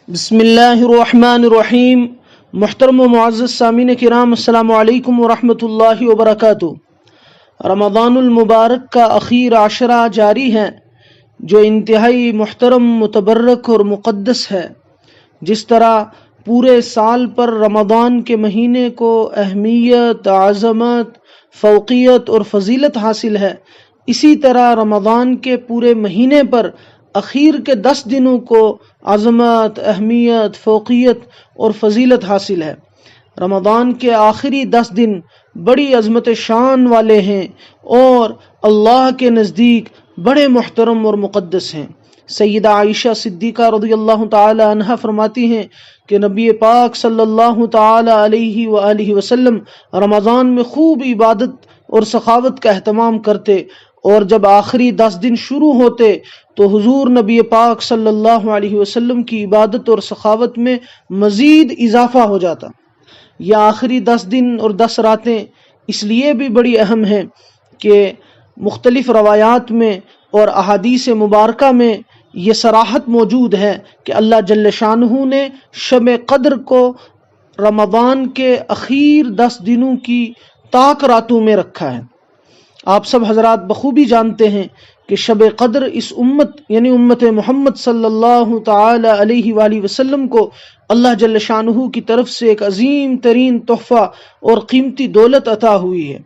بسم اللہ الرحمن الرحیم۔ محترم و معزز سامعین کرام، السلام علیکم ورحمۃ اللہ وبرکاتہ۔ رمضان المبارک کا اخیر عشرہ جاری ہے جو انتہائی محترم، متبرک اور مقدس ہے۔ جس طرح پورے سال پر رمضان کے مہینے کو اہمیت، عظمت، فوقیت اور فضیلت حاصل ہے، اسی طرح رمضان کے پورے مہینے پر اخیر کے 10 دنوں کو عظمت، اہمیت، فوقیت اور فضیلت حاصل ہے۔ رمضان کے آخری 10 دن بڑی عظمت شان والے ہیں اور اللہ کے نزدیک بڑے محترم اور مقدس ہیں۔ سیدہ عائشہ صدیقہ رضی اللہ تعالی عنہا فرماتی ہیں کہ نبی پاک صلی اللہ تعالی علیہ وآلہ وسلم رمضان میں خوب عبادت اور سخاوت کا اہتمام کرتے، اور جب آخری 10 دن شروع ہوتے تو حضور نبی پاک صلی اللہ علیہ وسلم کی عبادت اور سخاوت میں مزید اضافہ ہو جاتا۔ یہ آخری 10 دن اور 10 راتیں اس لیے بھی بڑی اہم ہیں کہ مختلف روایات میں اور احادیث مبارکہ میں یہ صراحت موجود ہے کہ اللہ جل شانہ نے شب قدر کو رمضان کے اخیر 10 دنوں کی طاق راتوں میں رکھا ہے۔ آپ سب حضرات بخوبی جانتے ہیں کہ شب قدر اس امت یعنی امت محمد صلی اللہ تعالی علیہ وآلہ وسلم کو اللہ جل شانہ کی طرف سے ایک عظیم ترین تحفہ اور قیمتی دولت عطا ہوئی ہے۔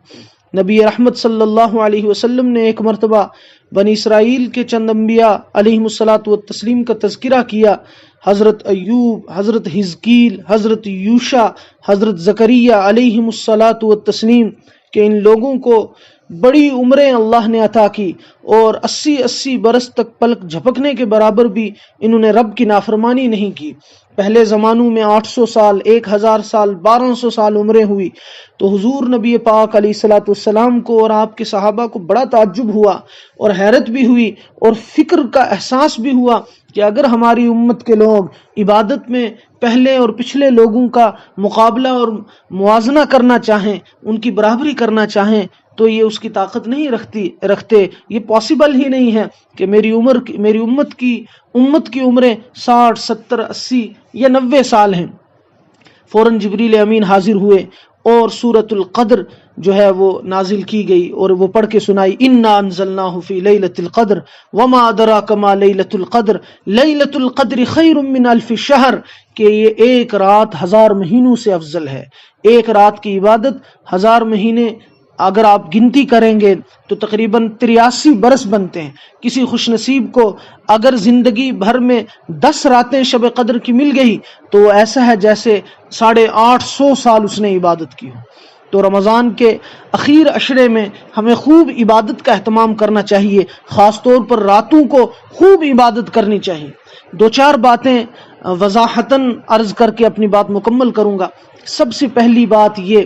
نبی رحمت صلی اللہ علیہ وسلم نے ایک مرتبہ بنی اسرائیل کے چند انبیاء علیہم الصلاۃ والتسلیم کا تذکرہ کیا۔ حضرت ایوب، حضرت حزقیل، حضرت یوشع، حضرت زکریا علیہم الصلاۃ والتسلیم کہ ان لوگوں کو بڑی عمریں اللہ نے عطا کی اور 80 برس تک پلک جھپکنے کے برابر بھی انہوں نے رب کی نافرمانی نہیں کی۔ پہلے زمانوں میں 800 سال، 1000 سال، 1200 سال عمریں ہوئی تو حضور نبی پاک علیہ الصلوۃ والسلام کو اور آپ کے صحابہ کو بڑا تعجب ہوا اور حیرت بھی ہوئی اور فکر کا احساس بھی ہوا کہ اگر ہماری امت کے لوگ عبادت میں پہلے اور پچھلے لوگوں کا مقابلہ اور موازنہ کرنا چاہیں، ان کی برابری کرنا چاہیں تو یہ اس کی طاقت نہیں رکھتے۔ یہ پاسبل ہی نہیں ہے کہ میری امت کی عمریں 60، 70، 80 یا 90 سال ہیں۔ فوراً جبریل امین حاضر ہوئے اور سورۃ القدر جو ہے وہ نازل کی گئی اور وہ پڑھ کے سنائی، انا انزلناہ فی لیلۃ القدر وما ادراک ما لیلۃ القدر لیلۃ القدر خیر من الف شہر، کہ یہ ایک رات 1000 مہینوں سے افضل ہے۔ ایک رات کی عبادت 1000 مہینے اگر آپ گنتی کریں گے تو تقریباً 83 برس بنتے ہیں۔ کسی خوش نصیب کو اگر زندگی بھر میں 10 راتیں شب قدر کی مل گئی تو وہ ایسا ہے جیسے 850 سال اس نے عبادت کی ہو۔ تو رمضان کے اخیر عشرے میں ہمیں خوب عبادت کا اہتمام کرنا چاہیے، خاص طور پر راتوں کو خوب عبادت کرنی چاہیے۔ 2-4 باتیں وضاحتاً عرض کر کے اپنی بات مکمل کروں گا۔ سب سے پہلی بات یہ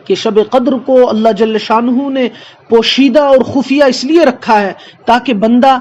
کہ شب قدر کو اللہ جل شانہ نے پوشیدہ اور خفیہ اس لیے رکھا ہے تاکہ بندہ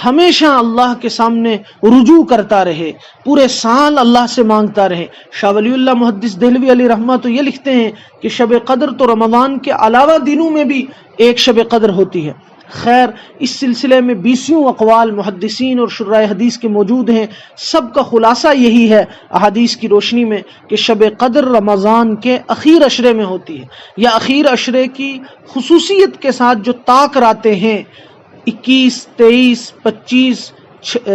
ہمیشہ اللہ کے سامنے رجوع کرتا رہے، پورے سال اللہ سے مانگتا رہے۔ شاہ ولی اللہ محدث دہلوی علیہ رحمہ تو یہ لکھتے ہیں کہ شب قدر تو رمضان کے علاوہ دنوں میں بھی ایک شب قدر ہوتی ہے۔ خیر، اس سلسلے میں 20 اقوال محدثین اور شرائع حدیث کے موجود ہیں۔ سب کا خلاصہ یہی ہے احادیث کی روشنی میں کہ شب قدر رمضان کے اخیر عشرے میں ہوتی ہے، یا اخیر عشرے کی خصوصیت کے ساتھ جو طاق راتیں ہیں 21، 23، 25،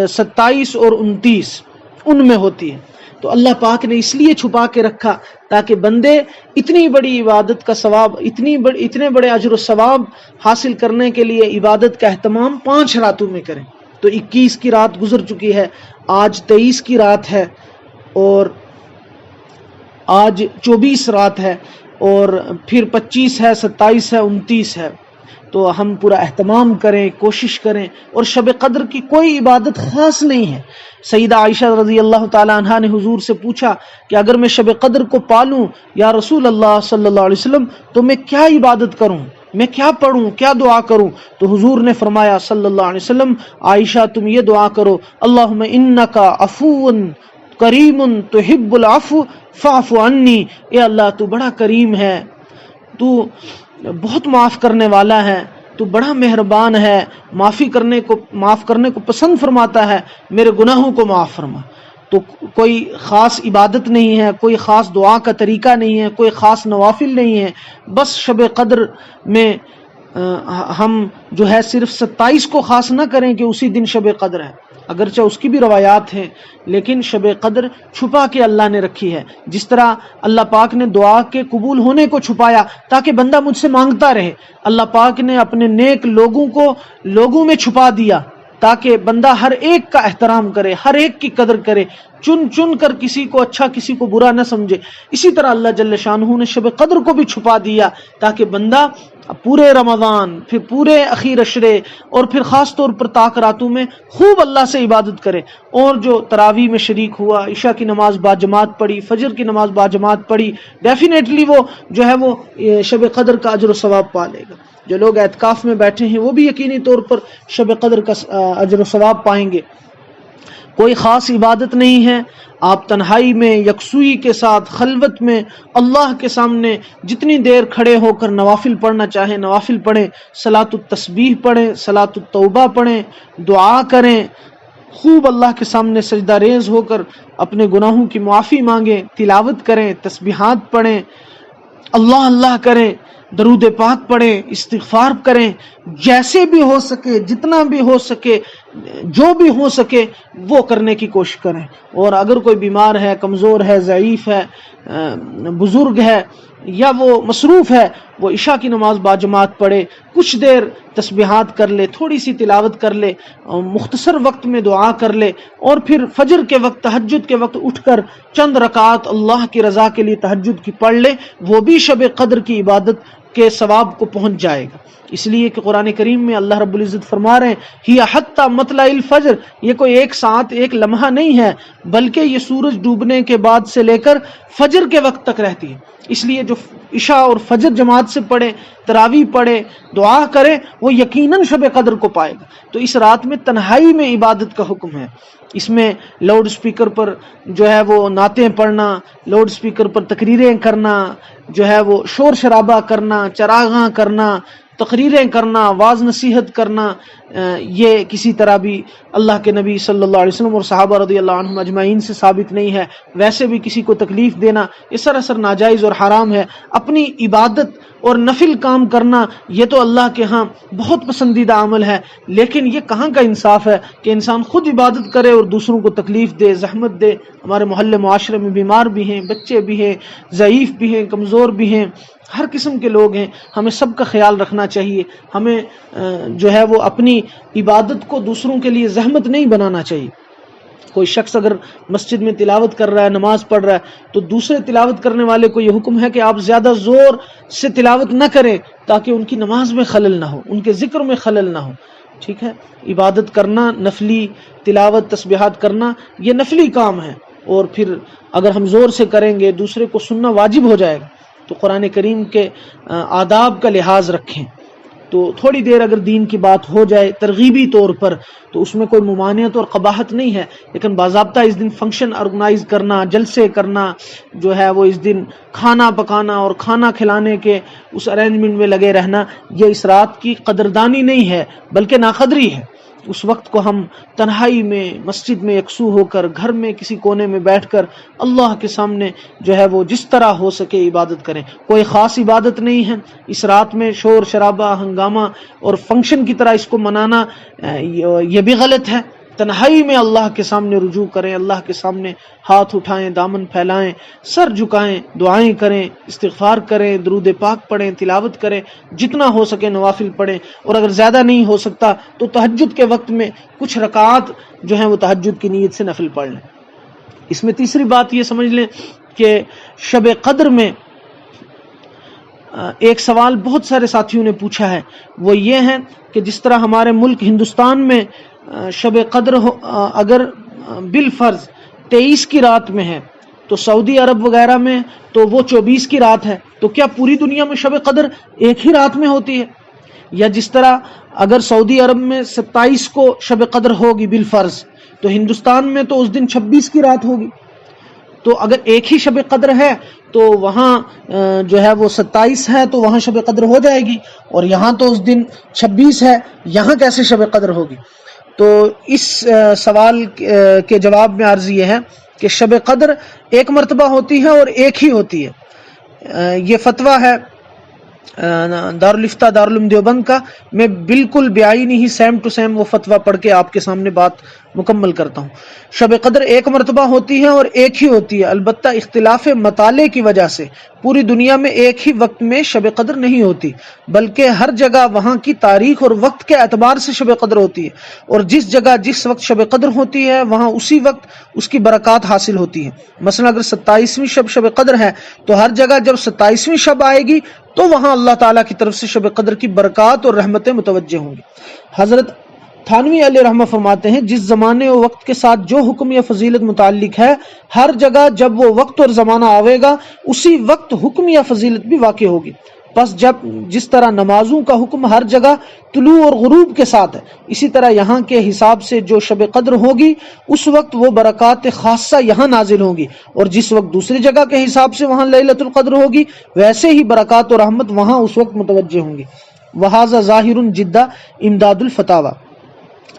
27 اور 29 ان میں ہوتی ہے۔ تو اللہ پاک نے اس لیے چھپا کے رکھا تاکہ بندے اتنی بڑی عبادت کا ثواب، اتنے بڑے اجر و ثواب حاصل کرنے کے لیے عبادت کا اہتمام 5 راتوں میں کریں۔ تو 21 کی رات گزر چکی ہے، آج 23 کی رات ہے اور آج 24 رات ہے اور پھر 25 ہے، 27 ہے، 29 ہے۔ تو ہم پورا اہتمام کریں، کوشش کریں، اور شب قدر کی کوئی عبادت خاص نہیں ہے۔ سیدہ عائشہ رضی اللہ تعالی عنہا نے حضور سے پوچھا کہ اگر میں شب قدر کو پالوں یا رسول اللہ صلی اللہ علیہ وسلم تو میں کیا عبادت کروں، میں کیا پڑھوں، کیا دعا کروں؟ تو حضور نے فرمایا صلی اللہ علیہ وسلم، عائشہ تم یہ دعا کرو، اللہم انک عفو کریم تحب العفو فاعف عنی، اے اللہ تو بڑا کریم ہے، تو بہت معاف کرنے والا ہے، تو بڑا مہربان ہے، معاف کرنے کو پسند فرماتا ہے، میرے گناہوں کو معاف فرما۔ تو کوئی خاص عبادت نہیں ہے، کوئی خاص دعا کا طریقہ نہیں ہے، کوئی خاص نوافل نہیں ہے، بس شب قدر میں ہم جو ہے صرف 27 کو خاص نہ کریں کہ اسی دن شب قدر ہے، اگرچہ اس کی بھی روایات ہیں، لیکن شب قدر چھپا کے اللہ نے رکھی ہے. جس طرح اللہ پاک نے دعا کے قبول ہونے کو چھپایا تاکہ بندہ مجھ سے مانگتا رہے، اللہ پاک نے اپنے نیک لوگوں کو لوگوں میں چھپا دیا تاکہ بندہ ہر ایک کا احترام کرے، ہر ایک کی قدر کرے، چن چن کر کسی کو اچھا کسی کو برا نہ سمجھے. اسی طرح اللہ جل شانہ نے شب قدر کو بھی چھپا دیا تاکہ بندہ پورے رمضان، پھر پورے اخیر اشرے اور پھر خاص طور پر طاق راتوں میں خوب اللہ سے عبادت کرے. اور جو تراویح میں شریک ہوا، عشاء کی نماز باجماعت پڑھی، فجر کی نماز باجماعت پڑھی، ڈیفینیٹلی وہ جو ہے وہ شب قدر کا اجر و ثواب پا لے گا. جو لوگ اعتکاف میں بیٹھے ہیں وہ بھی یقینی طور پر شب قدر کا اجر و ثواب پائیں گے. کوئی خاص عبادت نہیں ہے، آپ تنہائی میں یکسوئی کے ساتھ خلوت میں اللہ کے سامنے جتنی دیر کھڑے ہو کر نوافل پڑھنا چاہیں نوافل پڑھیں، صلاۃ التسبیح پڑھیں، صلاۃ التوبہ پڑھیں، دعا کریں، خوب اللہ کے سامنے سجدہ ریز ہو کر اپنے گناہوں کی معافی مانگیں، تلاوت کریں، تسبیحات پڑھیں، اللہ اللہ کریں، درود پاک پڑھیں، استغفار کریں، جیسے بھی ہو سکے، جتنا بھی ہو سکے، جو بھی ہو سکے وہ کرنے کی کوشش کریں. اور اگر کوئی بیمار ہے، کمزور ہے، ضعیف ہے، بزرگ ہے یا وہ مصروف ہے، وہ عشاء کی نماز باجماعت پڑھے، کچھ دیر تسبیحات کر لے، تھوڑی سی تلاوت کر لے، مختصر وقت میں دعا کر لے، اور پھر فجر کے وقت، تہجد کے وقت اٹھ کر چند رکعات اللہ کی رضا کے لیے تہجد کی پڑھ لے، وہ بھی شب قدر کی عبادت کے ثواب کو پہنچ جائے گا. اس لیے کہ قرآن کریم میں اللہ رب العزت فرما رہے ہیں ہی حتی مطلع الفجر، یہ کوئی ایک ساتھ ایک لمحہ نہیں ہے، بلکہ یہ سورج ڈوبنے کے بعد سے لے کر فجر کے وقت تک رہتی ہے. اس لیے جو عشاء اور فجر جماعت سے پڑھے، تراویح پڑھے، دعا کرے، وہ یقیناً شب قدر کو پائے گا. تو اس رات میں تنہائی میں عبادت کا حکم ہے. اس میں لاؤڈ سپیکر پر جو ہے وہ نعتیں پڑھنا، لاؤڈ سپیکر پر تقریریں کرنا، جو ہے وہ شور شرابہ کرنا، چراغاں کرنا، تقریریں کرنا، واعظ نصیحت کرنا، یہ کسی طرح بھی اللہ کے نبی صلی اللہ علیہ وسلم اور صحابہ رضی اللہ عنہم اجمعین سے ثابت نہیں ہے. ویسے بھی کسی کو تکلیف دینا یہ سراسر ناجائز اور حرام ہے. اپنی عبادت اور نفل کام کرنا یہ تو اللہ کے ہاں بہت پسندیدہ عمل ہے، لیکن یہ کہاں کا انصاف ہے کہ انسان خود عبادت کرے اور دوسروں کو تکلیف دے، زحمت دے. ہمارے محلے معاشرے میں بیمار بھی ہیں، بچے بھی ہیں، ضعیف بھی ہیں، کمزور بھی ہیں، ہر قسم کے لوگ ہیں. ہمیں سب کا خیال رکھنا چاہیے. ہمیں جو ہے وہ اپنی عبادت کو دوسروں کے لیے زحمت نہیں بنانا چاہیے. کوئی شخص اگر مسجد میں تلاوت کر رہا ہے، نماز پڑھ رہا ہے، تو دوسرے تلاوت کرنے والے کو یہ حکم ہے کہ آپ زیادہ زور سے تلاوت نہ کریں تاکہ ان کی نماز میں خلل نہ ہو، ان کے ذکر میں خلل نہ ہو. ٹھیک ہے، عبادت کرنا، نفلی تلاوت تسبیحات کرنا یہ نفلی کام ہے، اور پھر اگر ہم زور سے کریں گے دوسرے کو سننا واجب ہو جائے گا. تو قرآن کریم کے آداب کا لحاظ رکھیں. تو تھوڑی دیر اگر دین کی بات ہو جائے ترغیبی طور پر تو اس میں کوئی ممانعت اور قباحت نہیں ہے، لیکن باضابطہ اس دن فنکشن آرگنائز کرنا، جلسے کرنا، جو ہے وہ اس دن کھانا پکانا اور کھانا کھلانے کے اس ارینجمنٹ میں لگے رہنا، یہ اس رات کی قدردانی نہیں ہے بلکہ ناقدری ہے. اس وقت کو ہم تنہائی میں مسجد میں یکسو ہو کر، گھر میں کسی کونے میں بیٹھ کر اللہ کے سامنے جو ہے وہ جس طرح ہو سکے عبادت کریں. کوئی خاص عبادت نہیں ہے. اس رات میں شور شرابہ، ہنگامہ اور فنکشن کی طرح اس کو منانا یہ بھی غلط ہے. تنہائی میں اللہ کے سامنے رجوع کریں، اللہ کے سامنے ہاتھ اٹھائیں، دامن پھیلائیں، سر جھکائیں، دعائیں کریں، استغفار کریں، درود پاک پڑھیں، تلاوت کریں، جتنا ہو سکے نوافل پڑھیں، اور اگر زیادہ نہیں ہو سکتا تو تہجد کے وقت میں کچھ رکعات جو ہیں وہ تہجد کی نیت سے نفل پڑھ لیں. اس میں تیسری بات یہ سمجھ لیں کہ شب قدر میں ایک سوال بہت سارے ساتھیوں نے پوچھا ہے، وہ یہ ہے کہ جس طرح ہمارے ملک ہندوستان میں شب قدر اگر بالفرض 23 کی رات میں ہے تو سعودی عرب وغیرہ میں تو وہ 24 کی رات ہے، تو کیا پوری دنیا میں شب قدر ایک ہی رات میں ہوتی ہے؟ یا جس طرح اگر سعودی عرب میں 27 کو شب قدر ہوگی بالفرض تو ہندوستان میں تو اس دن 26 کی رات ہوگی. تو اگر ایک ہی شب قدر ہے تو وہاں جو ہے وہ 27 ہے تو وہاں شب قدر ہو جائے گی، اور یہاں تو اس دن 26 ہے، یہاں کیسے شب قدر ہوگی؟ تو اس سوال کے جواب میں عرض یہ ہے کہ شب قدر ایک مرتبہ ہوتی ہے اور ایک ہی ہوتی ہے۔ یہ فتویٰ ہے دارالفتہ دارالعلوم دیوبند کا۔ میں بالکل بیائی ہی سیم ٹو سیم وہ فتویٰ پڑھ کے آپ کے سامنے بات مکمل کرتا ہوں۔ شب قدر ایک مرتبہ ہوتی ہے اور ایک ہی ہوتی ہے، البتہ اختلاف مطالع کی وجہ سے پوری دنیا میں ایک ہی وقت میں شب قدر نہیں ہوتی، بلکہ ہر جگہ وہاں کی تاریخ اور وقت کے اعتبار سے شب قدر ہوتی ہے، اور جس جگہ جس وقت شب قدر ہوتی ہے وہاں اسی وقت اس کی برکات حاصل ہوتی ہے۔ مثلا اگر 27ویں شب قدر ہے تو ہر جگہ جب 27ویں شب آئے گی تو وہاں اللہ تعالیٰ کی طرف سے شب قدر کی برکات اور رحمتیں متوجہ ہوں گی۔ حضرت تھانوی علیہ رحمہ فرماتے ہیں جس زمانے و وقت کے ساتھ جو حکم یا فضیلت متعلق ہے، ہر جگہ جب وہ وقت اور زمانہ آئے گا اسی وقت حکم یا فضیلت بھی واقع ہوگی۔ پس جس طرح نمازوں کا حکم ہر جگہ طلوع اور غروب کے ساتھ ہے، اسی طرح یہاں کے حساب سے جو شب قدر ہوگی اس وقت وہ برکات خاصہ یہاں نازل ہوں گی، اور جس وقت دوسری جگہ کے حساب سے وہاں لیلۃ القدر ہوگی ویسے ہی برکات اور رحمت وہاں اس وقت متوجہ ہوں گی۔ وہذا ظاہر جدہ امداد الفتاوی۔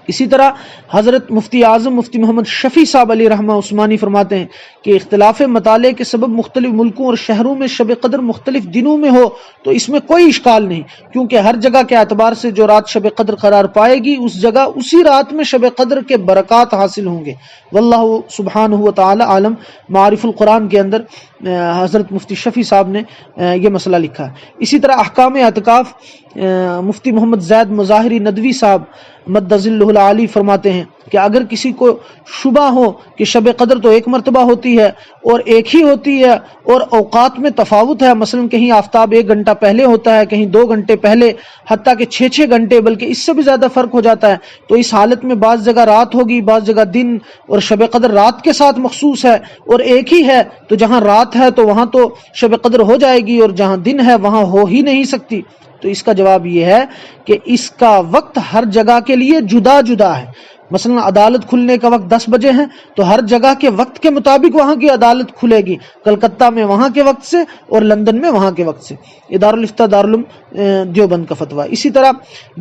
اسی طرح حضرت مفتی اعظم مفتی محمد شفیع صاحب علیہ رحمہ عثمانی فرماتے ہیں کہ اختلاف مطالعے کے سبب مختلف ملکوں اور شہروں میں شب قدر مختلف دنوں میں ہو تو اس میں کوئی اشکال نہیں، کیونکہ ہر جگہ کے اعتبار سے جو رات شب قدر قرار پائے گی اس جگہ اسی رات میں شب قدر کے برکات حاصل ہوں گے۔ واللہ سبحانہ و تعالی عالم۔ معارف القرآن کے اندر حضرت مفتی شفیع صاحب نے یہ مسئلہ لکھا ہے۔ اسی طرح احکام اعتکاف مفتی محمد زید مظاہری ندوی صاحب مد ظلہ العالی فرماتے ہیں کہ اگر کسی کو شبہ ہو کہ شب قدر تو ایک مرتبہ ہوتی ہے اور ایک ہی ہوتی ہے اور اوقات میں تفاوت ہے، مثلا کہیں آفتاب 1 گھنٹہ پہلے ہوتا ہے، کہیں 2 گھنٹے پہلے، حتیٰ کہ 6 گھنٹے بلکہ اس سے بھی زیادہ فرق ہو جاتا ہے، تو اس حالت میں بعض جگہ رات ہوگی بعض جگہ دن، اور شب قدر رات کے ساتھ مخصوص ہے اور ایک ہی ہے، تو جہاں رات ہے تو وہاں تو شب قدر ہو جائے گی اور جہاں دن ہے وہاں ہو ہی نہیں سکتی۔ تو اس کا جواب یہ ہے کہ اس کا وقت ہر جگہ کے لیے جدا جدا ہے۔ مثلا عدالت کھلنے کا وقت 10 بجے ہے تو ہر جگہ کے وقت کے مطابق وہاں کی عدالت کھلے گی، کلکتہ میں وہاں کے وقت سے اور لندن میں وہاں کے وقت سے۔ یہ دارالفتہ دارالعلوم دیوبند کا فتویٰ۔ اسی طرح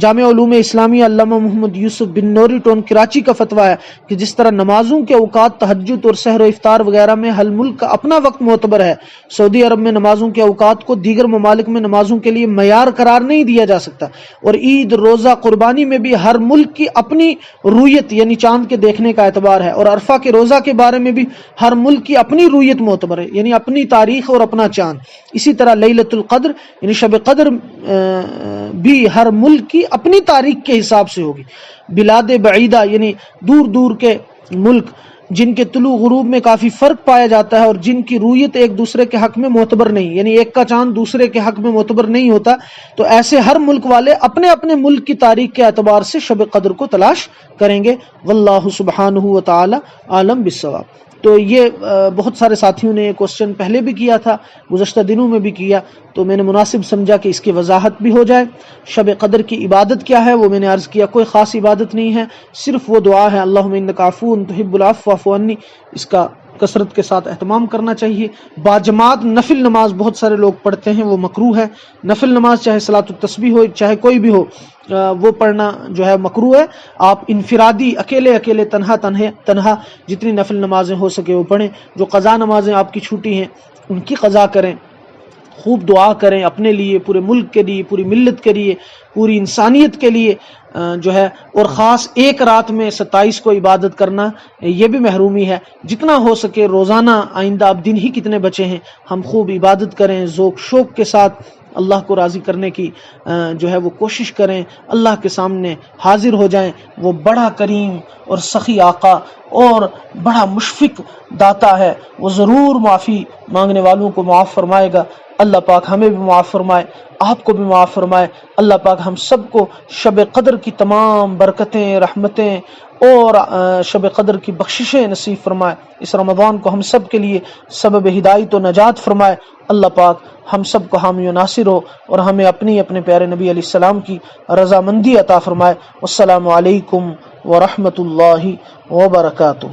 جامع علوم اسلامیہ علامہ محمد یوسف بن نوری ٹون کراچی کا فتویٰ ہے کہ جس طرح نمازوں کے اوقات تہجد اور سحر و افطار وغیرہ میں ہر ملک کا اپنا وقت معتبر ہے، سعودی عرب میں نمازوں کے اوقات کو دیگر ممالک میں نمازوں کے لیے معیار قرار نہیں دیا جا سکتا، اور عید روزہ قربانی میں بھی ہر ملک کی اپنی رویت یعنی چاند کے دیکھنے کا اعتبار ہے، اور عرفہ کے روزہ کے بارے میں بھی ہر ملک کی اپنی رویت معتبر ہے یعنی اپنی تاریخ اور اپنا چاند۔ اسی طرح لیلۃ القدر یعنی شب قدر بھی ہر ملک کی اپنی تاریخ کے حساب سے ہوگی۔ بلاد بعیدہ یعنی دور دور کے ملک جن کے طلوع غروب میں کافی فرق پایا جاتا ہے اور جن کی رویت ایک دوسرے کے حق میں معتبر نہیں، یعنی ایک کا چاند دوسرے کے حق میں معتبر نہیں ہوتا، تو ایسے ہر ملک والے اپنے اپنے ملک کی تاریخ کے اعتبار سے شب قدر کو تلاش کریں گے۔ واللہ سبحانہ و تعالی عالم بالصواب۔ تو یہ بہت سارے ساتھیوں نے یہ کوسچن پہلے بھی کیا تھا، گزشتہ دنوں میں بھی کیا، تو میں نے مناسب سمجھا کہ اس کی وضاحت بھی ہو جائے۔ شب قدر کی عبادت کیا ہے وہ میں نے عرض کیا، کوئی خاص عبادت نہیں ہے، صرف وہ دعا ہے اللہم انک عفو تحب العفو فاعف عنی، اس کا کثرت کے ساتھ اہتمام کرنا چاہیے۔ باجماعت نفل نماز بہت سارے لوگ پڑھتے ہیں، وہ مکروہ ہے۔ نفل نماز چاہے صلاۃ التسبیح ہو چاہے کوئی بھی ہو، وہ پڑھنا جو ہے مکروہ ہے۔ آپ انفرادی اکیلے تنہا جتنی نفل نمازیں ہو سکے وہ پڑھیں۔ جو قضا نمازیں آپ کی چھوٹی ہیں ان کی قضا کریں، خوب دعا کریں اپنے لیے، پورے ملک کے لیے، پوری ملت کے لیے، پوری انسانیت کے لیے جو ہے، اور خاص ایک رات میں 27 کو عبادت کرنا یہ بھی محرومی ہے۔ جتنا ہو سکے روزانہ، آئندہ اب دن ہی کتنے بچے ہیں، ہم خوب عبادت کریں، ذوق شوق کے ساتھ اللہ کو راضی کرنے کی جو ہے وہ کوشش کریں، اللہ کے سامنے حاضر ہو جائیں۔ وہ بڑا کریم اور سخی آقا اور بڑا مشفق داتا ہے، وہ ضرور معافی مانگنے والوں کو معاف فرمائے گا۔ اللہ پاک ہمیں بھی معاف فرمائے، آپ کو بھی معاف فرمائے۔ اللہ پاک ہم سب کو شب قدر کی تمام برکتیں، رحمتیں اور شب قدر کی بخششیں نصیب فرمائے۔ اس رمضان کو ہم سب کے لیے سبب ہدایت و نجات فرمائے۔ اللہ پاک ہم سب کو حامی و ناصر ہو اور ہمیں اپنے پیارے نبی علیہ السلام کی رضامندی عطا فرمائے۔ والسلام علیکم ورحمۃ اللہ وبرکاتہ۔